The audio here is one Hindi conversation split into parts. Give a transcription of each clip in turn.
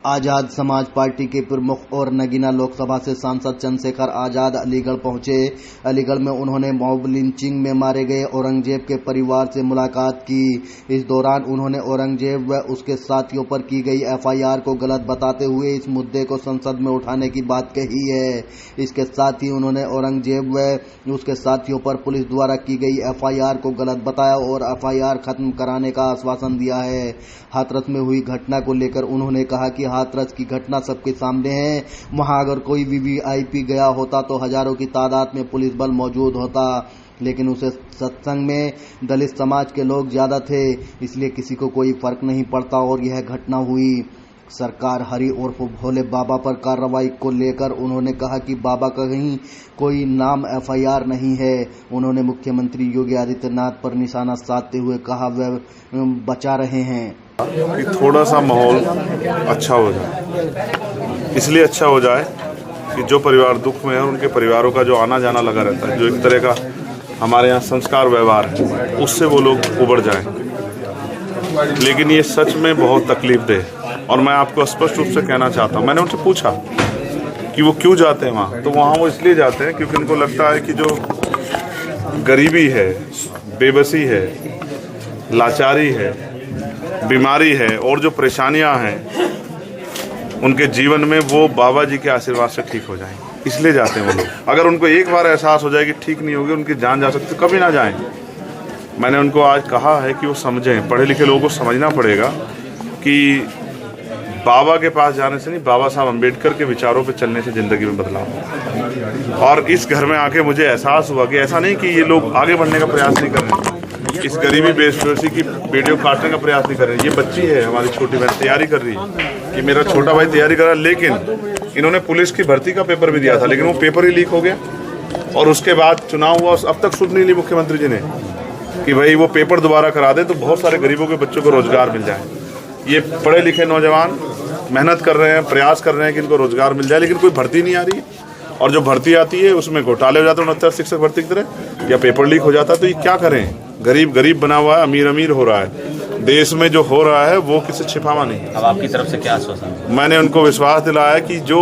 आजाद समाज पार्टी के प्रमुख और नगीना लोकसभा से सांसद चंद्रशेखर आजाद अलीगढ़ पहुंचे। अलीगढ़ में उन्होंने मॉब लिंचिंग में मारे गए औरंगजेब के परिवार से मुलाकात की। इस दौरान उन्होंने औरंगजेब व उसके साथियों पर की गई एफआईआर को गलत बताते हुए इस मुद्दे को संसद में उठाने की बात कही है। इसके साथ ही उन्होंने औरंगजेब व उसके साथियों पर पुलिस द्वारा की गई एफआईआर को गलत बताया और एफआईआर खत्म कराने का आश्वासन दिया है। हाथरस में हुई घटना को लेकर उन्होंने कहा कि हाथरस की घटना सबके सामने है। वहां अगर कोई वीवीआईपी गया होता तो हजारों की तादाद में पुलिस बल मौजूद होता, लेकिन उसे सत्संग में दलित समाज के लोग ज्यादा थे, इसलिए किसी को कोई फर्क नहीं पड़ता और यह घटना हुई। सरकार हरि उर्फ भोले बाबा पर कार्रवाई को लेकर उन्होंने कहा कि बाबा का कहीं कोई नाम एफआईआर नहीं है। उन्होंने मुख्यमंत्री योगी आदित्यनाथ पर निशाना साधते हुए कहा वह बचा रहे हैं कि थोड़ा सा माहौल अच्छा हो जाए। इसलिए अच्छा हो जाए कि जो परिवार दुख में है उनके परिवारों का जो आना जाना लगा रहता है, जो एक तरह का हमारे यहाँ संस्कार व्यवहार है, उससे वो लोग उबर जाएं। लेकिन ये सच में बहुत तकलीफदेह, और मैं आपको स्पष्ट रूप से कहना चाहता हूँ, मैंने उनसे पूछा कि वो क्यों जाते हैं वहाँ, तो वहाँ वो इसलिए जाते हैं क्योंकि उनको लगता है कि जो गरीबी है, बेबसी है, लाचारी है, बीमारी है और जो परेशानियां हैं उनके जीवन में, वो बाबा जी के आशीर्वाद से ठीक हो जाएं। इसलिए जाते हैं वो लोग। अगर उनको एक बार एहसास हो जाए कि ठीक नहीं होगी, उनकी जान जा सकती, तो कभी ना जाएं। मैंने उनको आज कहा है कि वो समझें, पढ़े लिखे लोगों को समझना पड़ेगा कि बाबा के पास जाने से नहीं, बाबा साहब अम्बेडकर के विचारों पे चलने से ज़िंदगी में बदलाव होगा। और इस घर में आके मुझे एहसास हुआ कि ऐसा नहीं कि ये लोग आगे बढ़ने का प्रयास नहीं कर रहे, इस गरीबी बेसब्री की बेटियों को काटने का प्रयास नहीं कर रहे। ये बच्ची है हमारी छोटी बहन, तैयारी कर रही है, ये मेरा छोटा भाई तैयारी कर रहा है। लेकिन इन्होंने पुलिस की भर्ती का पेपर भी दिया था, लेकिन वो पेपर ही लीक हो गया और उसके बाद चुनाव हुआ। अब तक सुन नहीं ली मुख्यमंत्री जी ने कि भाई वो पेपर दोबारा करा दे तो बहुत सारे गरीबों के बच्चों को रोजगार मिल जाए। ये पढ़े लिखे नौजवान मेहनत कर रहे हैं, प्रयास कर रहे हैं कि इनको रोजगार मिल जाए, लेकिन कोई भर्ती नहीं आ रही है। और जो भर्ती आती है उसमें घोटाले हो जाते हैं, 69 शिक्षक भर्ती की तरह, या पेपर लीक हो जाता है। तो ये क्या करें? गरीब गरीब बना हुआ है, अमीर अमीर हो रहा है। देश में जो हो रहा है वो किसी छिपावा नहीं। अब आपकी तरफ से क्या आश्वासन? मैंने उनको विश्वास दिलाया कि जो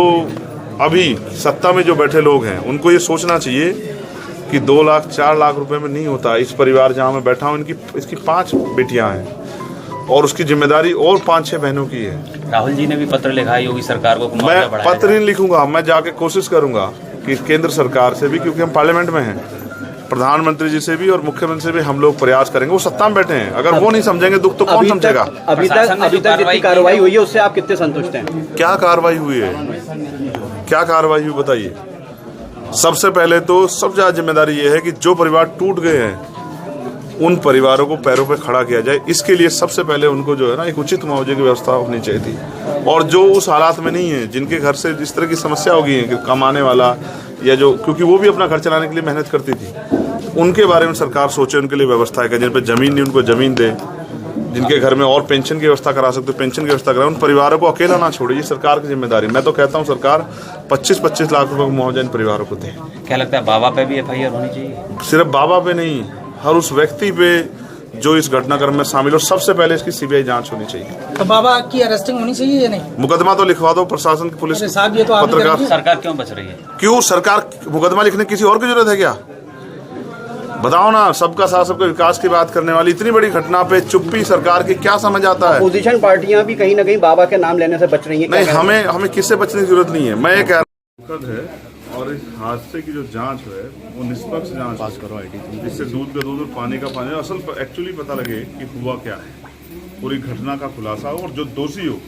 अभी सत्ता में जो बैठे लोग हैं उनको ये सोचना चाहिए कि 2 लाख 4 लाख रुपए में नहीं होता। इस परिवार जहाँ मैं बैठा हूँ, इसकी 5 बेटियां हैं और उसकी जिम्मेदारी और 5-6 बहनों की है। राहुल जी ने भी पत्र लिखा है योगी सरकार को। मैं पत्र नहीं लिखूंगा, मैं जाके कोशिश करूंगा कि केंद्र सरकार से भी, क्योंकि हम पार्लियामेंट में हैं, प्रधानमंत्री जी से भी और मुख्यमंत्री से भी हम लोग प्रयास करेंगे। वो सत्ता में बैठे हैं, अगर वो नहीं समझेंगे दुख तो कौन समझेगा? अभी तक जितनी कार्रवाई हुई है उससे आप कितने संतुष्ट हैं? क्या कार्रवाई हुई है? क्या कार्रवाई हुई बताइए। सबसे पहले तो सबसे ज्यादा जिम्मेदारी ये है कि जो परिवार टूट गए हैं उन परिवारों को पैरों पे खड़ा किया जाए। इसके लिए सबसे पहले उनको जो है ना एक उचित मुआवजे की व्यवस्था होनी चाहिए थी। और जो उस हालात में नहीं है, जिनके घर से जिस तरह की समस्या होगी है कि कमाने वाला या जो, क्योंकि वो भी अपना घर चलाने के लिए मेहनत करती थी, उनके बारे में सरकार सोचे, उनके लिए व्यवस्था है। जिन पर जमीन नहीं उनको जमीन दे, जिनके घर में और पेंशन की व्यवस्था करा सकते पेंशन की व्यवस्था कराए। उन परिवारों को अकेला ना छोड़े, ये सरकार की जिम्मेदारी। मैं तो कहता हूँ सरकार 25-25 लाख रुपए का मुआवजा इन परिवारों को दे। क्या लगता है बाबा पे भी एफआईआर होनी चाहिए? सिर्फ बाबा पे नहीं, हर उस व्यक्ति पे जो इस घटनाक्रम में शामिल हो। सबसे पहले इसकी सीबीआई जांच होनी चाहिए। तो बाबा की अरेस्टिंग होनी चाहिए या नहीं? मुकदमा तो लिखवा दो प्रशासन की, पुलिस साहब, ये तो पत्रकार। सरकार क्यों बच रही है? क्यों सरकार मुकदमा लिखने किसी और की जरूरत है क्या? बताओ ना। सबका साथ सबका विकास की बात करने वाली इतनी बड़ी घटना पे चुप्पी सरकार की क्या समझ आता है? अपोजिशन पार्टियां भी कहीं ना कहीं बाबा के नाम लेने से बच रही हैं। नहीं, हमें किससे बचने की जरूरत नहीं है। मैं ये कह रहा हूं और इस हादसे की जो जांच है वो निष्पक्ष जांच पास करो, जिससे दूध का दूध और पानी का पानी, असल एक्चुअली पता लगे कि हुआ क्या है, पूरी घटना का खुलासा हो और जो दोषी हो,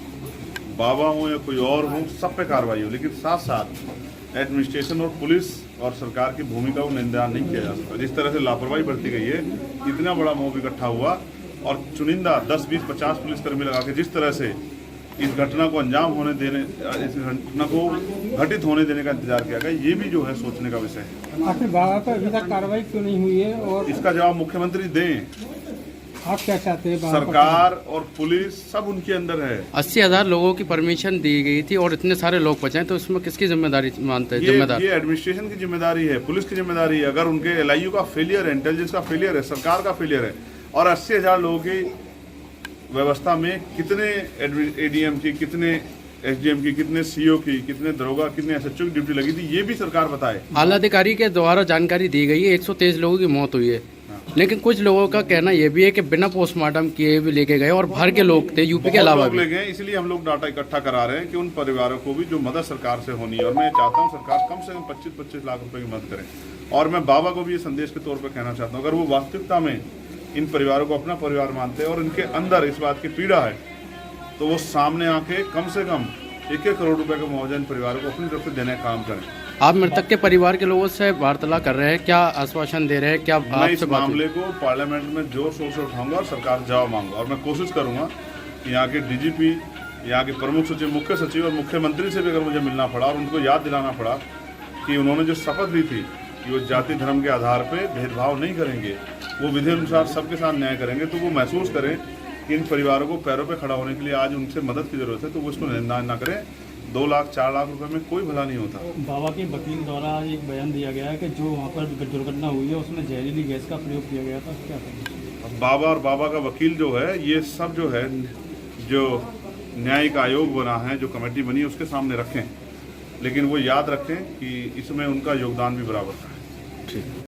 बाबा हो या कोई और हो, सब पे कार्रवाई हो। लेकिन साथ साथ एडमिनिस्ट्रेशन और पुलिस और सरकार की भूमिका को निंदा नहीं किया जा सकता। जिस तरह से लापरवाही बरती गई है, इतना बड़ा मॉब इकट्ठा हुआ और चुनिंदा 10, 20, 50 पुलिसकर्मी लगा के जिस तरह से इस घटना को अंजाम होने देने, इस घटना को घटित होने देने का इंतजार किया गया, ये भी जो है सोचने का विषय है। आखिर बाबा पर अभी तक कार्रवाई क्यों नहीं हुई है और इसका जवाब मुख्यमंत्री दें। आप क्या चाहते हैं? सरकार और पुलिस सब उनके अंदर है। 80,000 लोगों की परमिशन दी गई थी और इतने सारे लोग बचे हैं, तो इसमें किसकी जिम्मेदारी मानते हैं? ये एडमिनिस्ट्रेशन की जिम्मेदारी है, पुलिस की जिम्मेदारी है। अगर उनके एलआईयू का फेलियर है, इंटेलिजेंस का फेलियर है, सरकार का फेलियर है, और 80,000 लोगों की व्यवस्था में कितने एडीएम की, कितने एसडीएम की, कितने सीओ की, कितने दरोगा, कितने एसएचओ की ड्यूटी लगी थी, ये भी सरकार बताए। आला अधिकारी के द्वारा जानकारी दी गई है 123 लोगों की मौत हुई है, लेकिन कुछ लोगों का कहना यह भी है कि बिना पोस्टमार्टम किए भी लेके गए और भर के लोग थे यूपी के अलावा भी ले गए। इसलिए हम लोग डाटा इकट्ठा करा रहे हैं कि उन परिवारों को भी जो मदद सरकार से होनी है, और मैं चाहता हूं सरकार कम से कम 25-25 लाख रुपए की मदद करे। और मैं बाबा को भी ये संदेश के तौर पर कहना चाहता हूँ, अगर वो वास्तविकता में इन परिवारों को अपना परिवार मानते हैं और इनके अंदर इस बात की पीड़ा है, तो वो सामने आके कम से कम 1-1 करोड़ रुपए का मुआवजा इन परिवारों को अपनी तरफ से देने का काम करें। आप मृतक के परिवार के लोगों से वार्तालाप कर रहे हैं, क्या आश्वासन दे रहे हैं, क्या मैं इस आपसे बात मामले को पार्लियामेंट में जोर शोर से उठाऊंगा और सरकार से जवाब मांगूंगा। और मैं कोशिश करूंगा कि यहाँ के डीजीपी, यहाँ के प्रमुख सचिव, मुख्य सचिव और मुख्यमंत्री से भी अगर मुझे मिलना पड़ा और उनको याद दिलाना पड़ा कि उन्होंने जो शपथ ली थी कि वो जाति धर्म के आधार पर भेदभाव नहीं करेंगे, वो विधि अनुसार सबके साथ न्याय करेंगे, तो वो महसूस करें कि इन परिवारों को पैरों पे खड़ा होने के लिए आज उनसे मदद की जरूरत है, तो वो इसको ना करें। 2 लाख 4 लाख रुपए में कोई भला नहीं होता। बाबा के वकील द्वारा एक बयान दिया गया है कि जो वहाँ पर दुर्घटना हुई है उसमें जहरीली गैस का प्रयोग किया गया था, क्या करें? बाबा और बाबा का वकील जो है, ये सब जो है, जो न्यायिक आयोग बना है, जो कमेटी बनी है, उसके सामने रखें, लेकिन वो याद रखें कि इसमें उनका योगदान भी बराबर का है। ठीक।